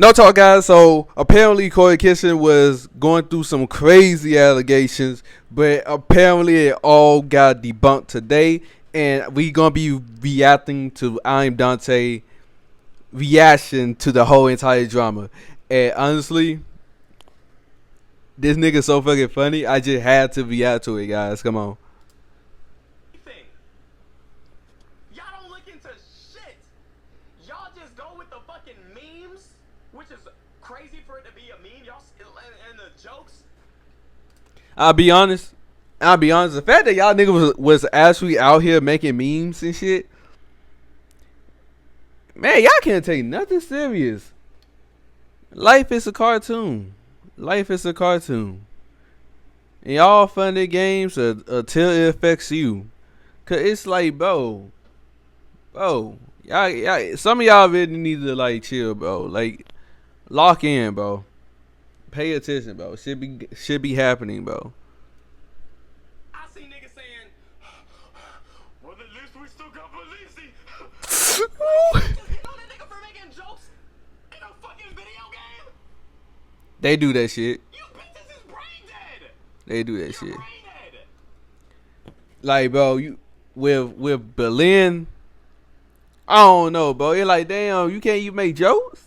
No talk, guys. So apparently, Cory was going through some crazy allegations, but apparently it all got debunked today, and we gonna be reacting to ImDontai reaction to the whole entire drama. And honestly, this nigga so fucking funny. I just had to react to it, guys. Come on. Y'all don't look into shit. Y'all just go with the fucking memes, which is crazy for it to be a meme. Y'all and the jokes. I'll be honest. The fact that y'all niggas was actually out here making memes and shit, man, y'all can't take nothing serious. Life is a cartoon. And y'all fun their games until it affects you. Cause it's like, bro, y'all, some of y'all really need to like chill, bro. Like, lock in, bro. Pay attention, bro. Should be happening, bro. I see niggas saying, well, at least we still got Belize. They do that shit. You bitches is brain dead. They do that You're shit. brain dead. Like, bro, you with Berlin, I don't know, bro. It's like, damn, you can't even make jokes.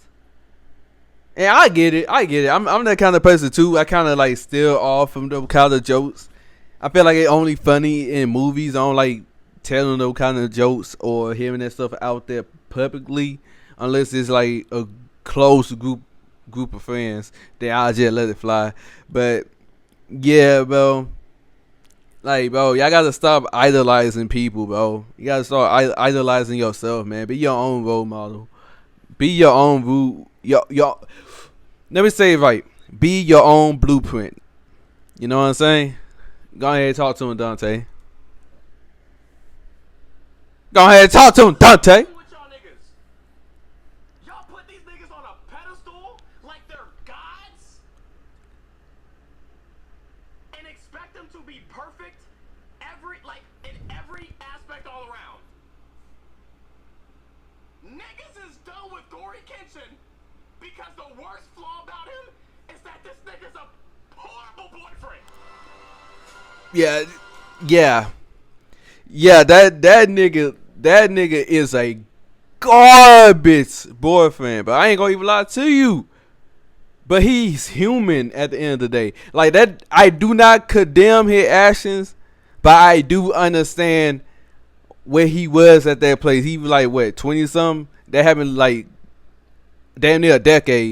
And I get it. I'm that kind of person too. I kind of like steal off from those kind of jokes. I feel like it's only funny in movies. I don't like telling those kind of jokes or hearing that stuff out there publicly, unless it's like a close group of friends. Then I'll just let it fly. But yeah, bro. Like, bro, y'all gotta stop idolizing people, bro. You gotta start idolizing yourself, man. Be your own role model. Be your own rule. Let me say it right. Be your own blueprint. You know what I'm saying? Go ahead and talk to him, Dante. Go ahead and talk to him, Dante. Y'all put these niggas on a pedestal like they're gods and expect them to be perfect in every aspect all around. Niggas is done with Cory because the worst flaw about him is that this nigga's a horrible boyfriend. Yeah, that nigga is a garbage boyfriend, but I ain't gonna even lie to you. But he's human at the end of the day. Like that, I do not condemn his actions, but I do understand where he was at that place. He was like what, 20 something? That happened like damn near a decade.